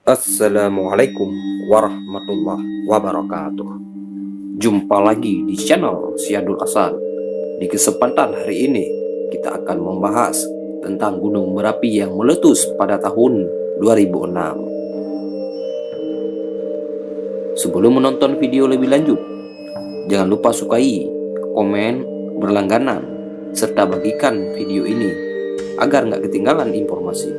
Assalamualaikum warahmatullahi wabarakatuh. Jumpa lagi di channel Syadul Asad. Di kesempatan hari ini kita akan membahas tentang Gunung Merapi yang meletus pada tahun 2006. Sebelum menonton video lebih lanjut, jangan lupa sukai, komen, berlangganan, serta bagikan video ini agar nggak ketinggalan informasi.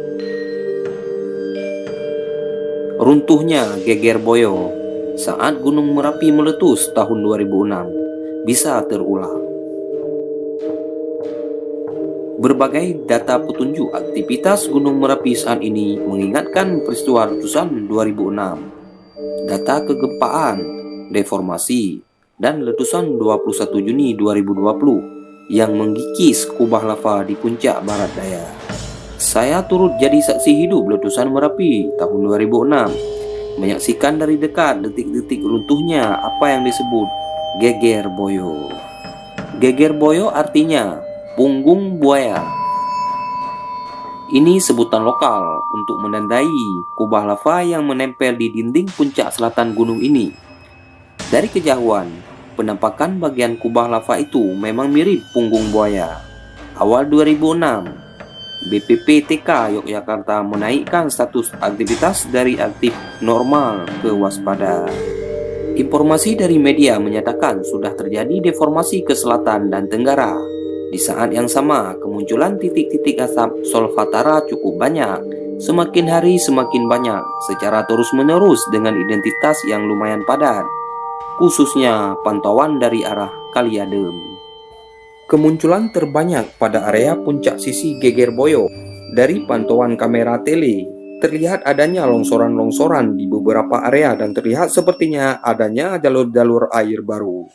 Runtuhnya Geger Boyo saat Gunung Merapi meletus tahun 2006 bisa terulang. Berbagai data petunjuk aktivitas Gunung Merapi saat ini mengingatkan peristiwa letusan 2006. Data kegempaan, deformasi, dan letusan 21 Juni 2020 yang menggigis kubah lava di puncak barat daya. Saya turut jadi saksi hidup letusan Merapi tahun 2006, menyaksikan dari dekat detik-detik runtuhnya apa yang disebut Geger Boyo. Geger Boyo artinya punggung buaya. Ini sebutan lokal untuk menandai kubah lava yang menempel di dinding puncak selatan gunung ini. Dari kejauhan, penampakan bagian kubah lava itu memang mirip punggung buaya. Awal 2006, BPPTK Yogyakarta menaikkan status aktivitas dari aktif normal ke waspada. Informasi dari media menyatakan sudah terjadi deformasi ke selatan dan tenggara. Di saat yang sama, kemunculan titik-titik asap solvatara cukup banyak. Semakin hari semakin banyak, secara terus-menerus dengan identitas yang lumayan padat, khususnya pantauan dari arah Kaliadem. Kemunculan terbanyak pada area puncak sisi Geger Boyo. Dari pantauan kamera tele, terlihat adanya longsoran-longsoran di beberapa area dan terlihat sepertinya adanya jalur-jalur air baru.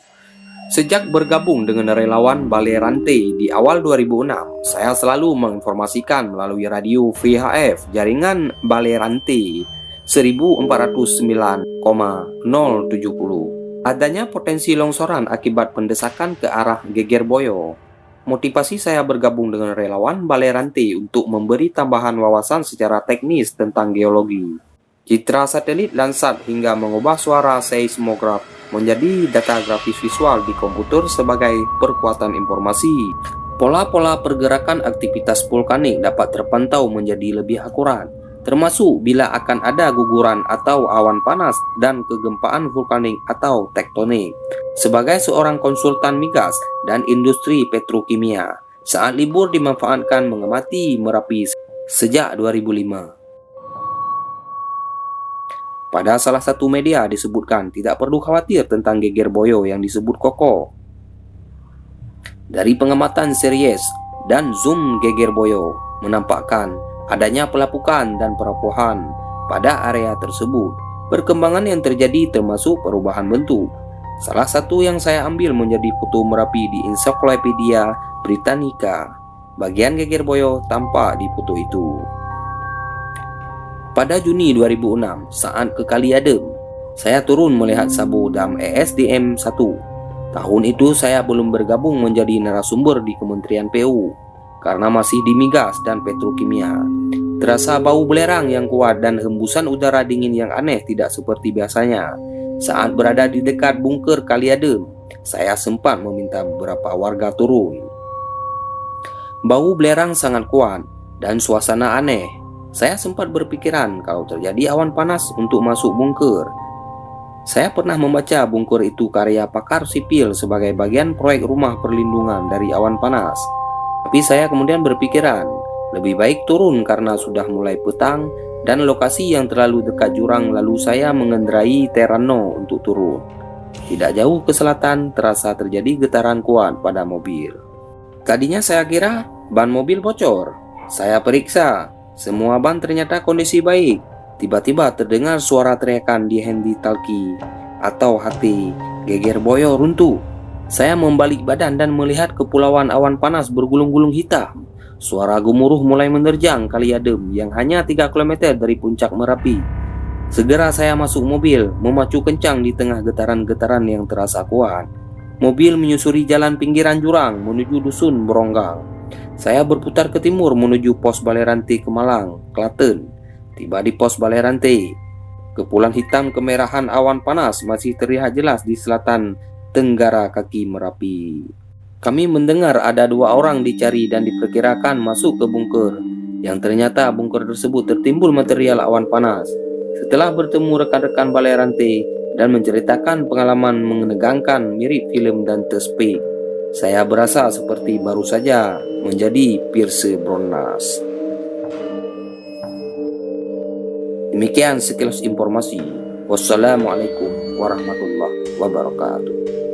Sejak bergabung dengan relawan Balai Rantai di awal 2006, saya selalu menginformasikan melalui radio VHF jaringan Balai Rantai 1409,070. Adanya potensi longsoran akibat pendesakan ke arah Geger Boyo. Motivasi saya bergabung dengan relawan Balai Rantai untuk memberi tambahan wawasan secara teknis tentang geologi. Citra satelit Landsat hingga mengubah suara seismograf menjadi data grafis visual di komputer sebagai perkuatan informasi. Pola-pola pergerakan aktivitas vulkanik dapat terpantau menjadi lebih akurat, termasuk bila akan ada guguran atau awan panas dan kegempaan vulkanik atau tektonik. Sebagai seorang konsultan migas dan industri petrokimia, saat libur dimanfaatkan mengamati Merapi sejak 2005. Pada salah satu media disebutkan tidak perlu khawatir tentang Geger Boyo yang disebut kokoh. Dari pengamatan series dan zoom Geger Boyo menampakkan adanya pelapukan dan perapuhan pada area tersebut. Perkembangan yang terjadi termasuk perubahan bentuk. Salah satu yang saya ambil menjadi foto Merapi di Encyclopedia Britannica. Bagian Geger Boyo tampak di foto itu. Pada Juni 2006, saat ke Kaliadem, saya turun melihat Sabo Dam ESDM 1. Tahun itu saya belum bergabung menjadi narasumber di Kementerian PU. Karena masih di migas dan petrokimia. Terasa bau belerang yang kuat dan hembusan udara dingin yang aneh tidak seperti biasanya. Saat berada di dekat bunker Kaliadem, saya sempat meminta beberapa warga turun. Bau belerang sangat kuat dan suasana aneh. Saya sempat berpikiran kalau terjadi awan panas untuk masuk bunker. Saya pernah membaca bunker itu karya pakar sipil sebagai bagian proyek rumah perlindungan dari awan panas. Tapi saya kemudian berpikiran, lebih baik turun karena sudah mulai petang dan lokasi yang terlalu dekat jurang, lalu saya mengendarai Terrano untuk turun. Tidak jauh ke selatan terasa terjadi getaran kuat pada mobil. Tadinya saya kira ban mobil bocor. Saya periksa, semua ban ternyata kondisi baik. Tiba-tiba terdengar suara teriakan di Hendi Talki atau HT, Geger Boyo runtuh. Saya membalik badan dan melihat kepulauan awan panas bergulung-gulung hitam. Suara gemuruh mulai menerjang Kaliadem yang hanya 3 km dari puncak Merapi. Segera saya masuk mobil, memacu kencang di tengah getaran-getaran yang terasa kuat. Mobil menyusuri jalan pinggiran jurang menuju dusun Beronggang. Saya berputar ke timur menuju pos Balai Rantai Kemalang, Klaten. Tiba di pos Balai Rantai, Kepulan hitam kemerahan awan panas masih terlihat jelas di selatan tenggara kaki Merapi. Kami mendengar ada 2 orang dicari dan diperkirakan masuk ke bunker, yang ternyata bunker tersebut tertimbul material awan panas. Setelah bertemu rekan-rekan balai rantai dan menceritakan pengalaman menegangkan mirip film Dante Speak, saya berasa seperti baru saja menjadi Pierce Brosnan. Demikian sekilas informasi. Wassalamualaikum warahmatullahi wabarakatuh.